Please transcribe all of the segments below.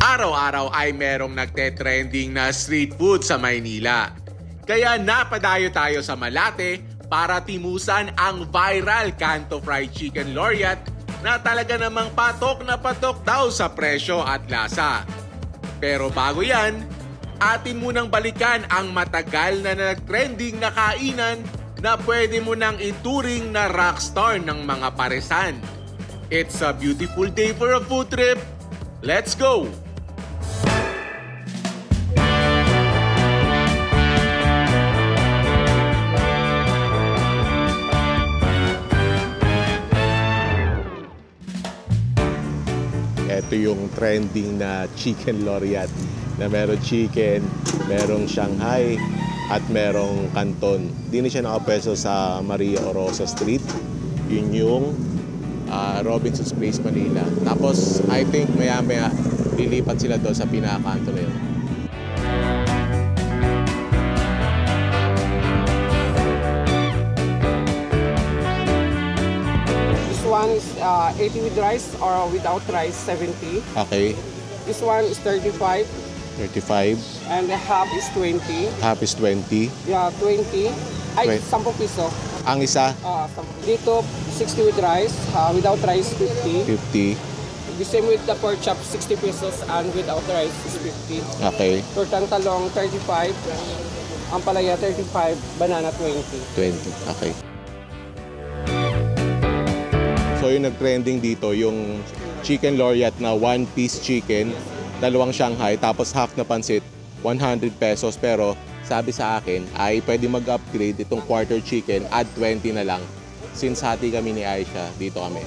Araw-araw ay merong nagte-trending na street food sa Maynila. Kaya napadayo tayo sa Malate para timusan ang viral Kanto Fried Chicken Laureate na talaga namang patok na patok daw sa presyo at lasa. Pero bago yan, atin munang balikan ang matagal na nag-trending na kainan na pwede mo nang ituring na rockstar ng mga paresan. It's a beautiful day for a food trip. Let's go! Ito yung trending na chicken laureate na merong chicken, merong Shanghai, at merong canton. Dito siya nakapwesto sa Maria Orosa Street. Yun yung Robinson's Place, Manila. Tapos, I think maya-maya lilipat sila doon sa pinaka-canton na yun. This one is 80 with rice or without rice, 70. Okay. This one is 35. 35. And the half is 20. Half is 20. Yeah, 20. Ay, 10 piso. Ang isa? Dito, 60 with rice. Without rice, 50. 50. The same with the pork chop, 60 pesos. And without rice is 50. Okay. Tortang talong, 35. Ampalaya, 35. Banana, 20. 20. Okay. So yung nag-trending dito, yung chicken laureate na one-piece chicken, dalawang Shanghai, tapos half na pansit, 100 pesos. Pero sabi sa akin ay pwede mag-upgrade itong quarter chicken, add 20 na lang. Since hati kami ni Aisha, dito kami.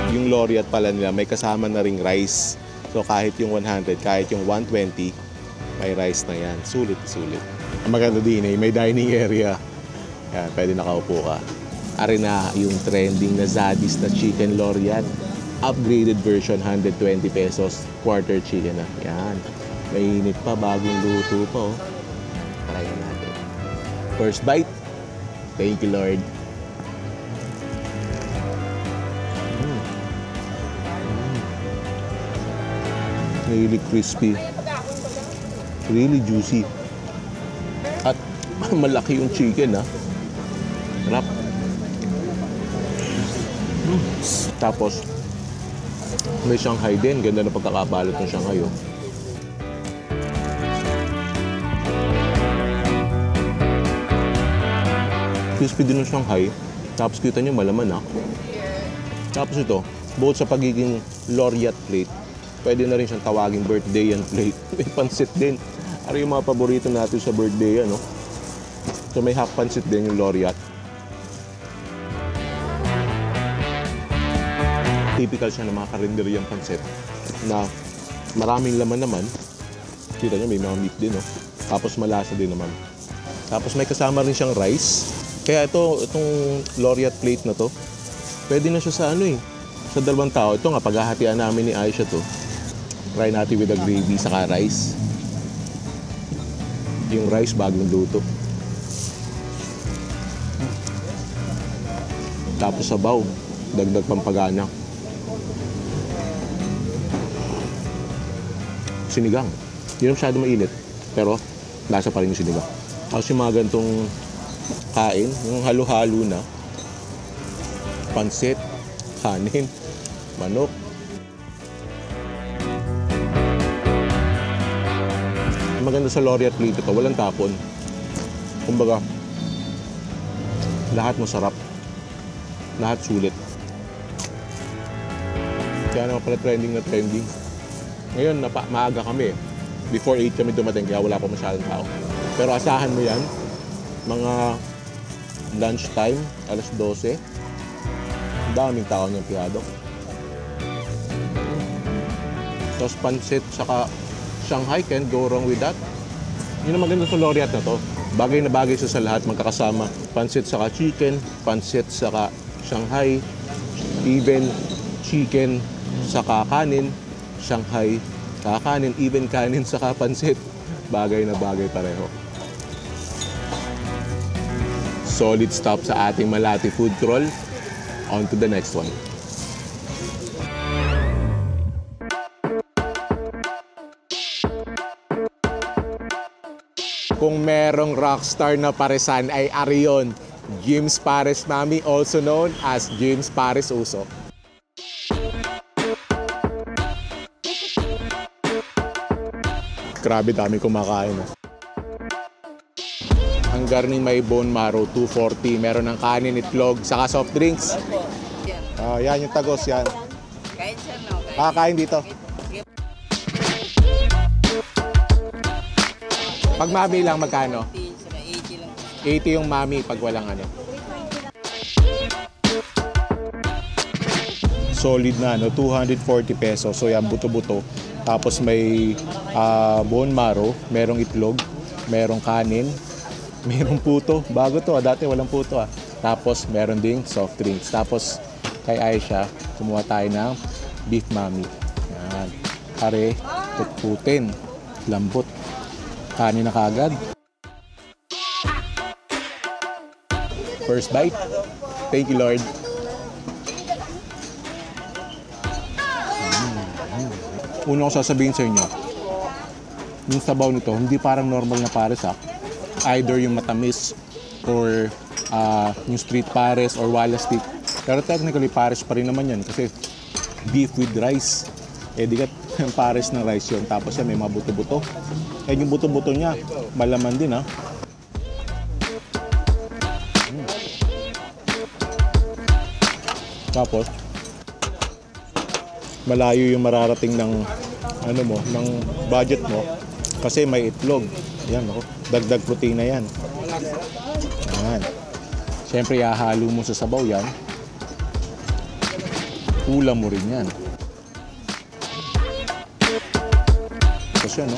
Yung laureate pala nila, may kasama na ring rice. So kahit yung 100, kahit yung 120, may rice na yan. Sulit. Ang maganda din may dining area. Yan, pwede nakaupo ka. Ari na yung trending na Zaddy's na chicken laureate. Upgraded version, 120 pesos. Quarter chicken na. Yan. Mainit pa, bagong luto pa. Oh. Try natin. First bite. Thank you, Lord. Really crispy. Really juicy. At malaki yung chicken, ha. Sarap. Tapos, may Shanghai din. Ganda na pagkakabalot ng Shanghai, oh. Crispy din ng Shanghai. Tapos kita nyo malaman, ha. Tapos ito, bukod sa pagiging laureate plate, pwede na rin siyang tawaging birthday and plate. May pansit din. Ano yung mga paborito natin sa birthday, ano? So may half pansit din yung laureate. Typical siya ng mga karinderyang pansit na maraming laman naman. Kita nyo, may mga meat din, no? Tapos malasa din naman. Tapos may kasama rin siyang rice. Kaya itong laureate plate na to, pwede na siya sa sa dalawang tao. Ito nga, paghahatian namin ni Aisha to. Try natin with the gravy saka rice. Yung rice bagong luto. Tapos sabaw, dagdag pampagana. Sinigang. Hindi na masyado mainit, pero lasa pa rin yung sinigang. Tapos yung mga gantong kain, yung halo-halo na. Pansit, kanin, manok. Maganda sa laureate plate ito, walang tapon. Kumbaga, lahat masarap. Lahat sulit. Kaya naman pala trending na trending. Ngayon, maaga kami. Before 8 kami dumating, kaya wala pa masyadong tao. Pero asahan mo yan, mga lunchtime, alas 12, daming tao niyang piyado. Tapos pansit, saka Shanghai, can't go wrong with that. Yun ang maganda sa laureate na to. Bagay na bagay sa lahat, magkakasama. Pansit saka chicken, pansit saka Shanghai, even chicken saka kanin, Shanghai, kakanin, even kanin sa pansit. Bagay na bagay pareho. Solid stop sa ating Malate food crawl. On to the next one. Kung merong rockstar na paresan ay Arion, James Pares Mami, also known as James Pares Uso. Grabe, dami kumakain. Ang garning may bone marrow, 240. Meron ng kanin, itlog, saka soft drinks. Yan yung tagos yan. Kain sir, no? Kakain dito. Pag mami lang, magkano? 80 lang. 80 yung mami pag walang ano. Solid na, no? 240 pesos. So yan, buto-buto. Tapos may bone marrow, merong itlog, merong kanin, merong puto. Bago to, dati walang puto. Tapos meron ding soft drinks. Tapos kay Aisha, kumuha tayo ng beef mami. Yan. Pare, putputin, lambot. Kanin na kagad. First bite. Thank you, Lord. Una ko sasabihin sa inyo, yung sabaw nito, hindi parang normal na pares Either yung matamis or yung street pares or wala stick. Pero technically, pares pa rin naman yan kasi beef with rice. Di ka pares ng rice yun. Tapos yan, may mga buto-buto. Yung buto-buto niya, malaman din Tapos, malayo yung mararating ng ng budget mo kasi may itlog. Yan, dagdag protein na yan. Yan. Siyempre, ihahalo mo sa sabaw yan. Ulam mo rin yan. Tapos yan,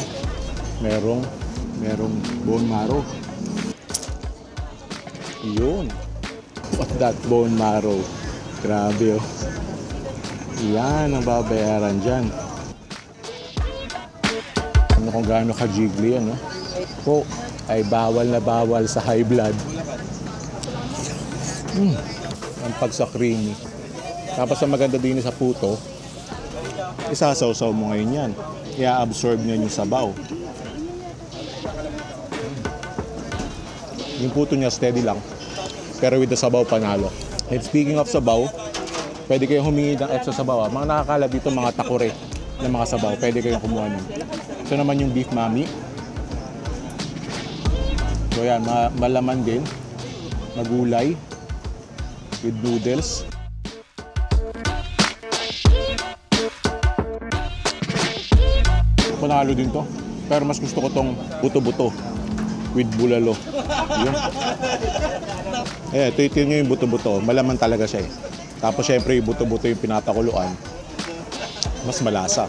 merong bone marrow. Yun. What that bone marrow? Grabe, Yan ang babayaran dyan. Ano kung gaano ka-jiggly yan, Po ay bawal na bawal sa high blood. Ang pagsa-creamy. Tapos ang maganda din sa puto, isasawsaw mo ngayon yan. I-absorb nyo yung sabaw. Yung puto niya steady lang. Pero with the sabaw, panalo. And speaking of sabaw, pwede kayong humingi ng extra sabaw. Mga nakakala dito, mga takore ng mga sabaw. Pwede kayong kumuha nun. Ito naman yung beef mami. So yan, malaman din. Magulay. With noodles. Panalo din to. Pero mas gusto ko tong buto-buto. With bulalo. Yun. Ito nyo yung buto-buto. Malaman talaga siya Tapos syempre yung buto-buto yung pinapakuluan. Mas malasa.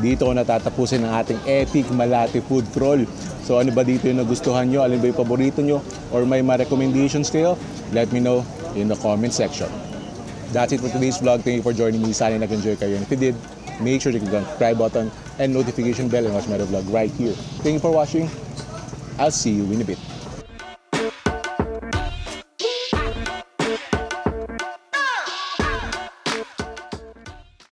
Dito ko natatapusin ang ating epic Malate food crawl. So ano ba dito yung nagustuhan nyo? Alin ba yung paborito nyo? Or may mga recommendations kayo? Let me know in the comment section. That's it for today's vlog. Thank you for joining me. Sana nag-enjoy kayo. And if you did, make sure to click on the subscribe button and notification bell and watch my vlog right here. Thank you for watching. I'll see you in a bit.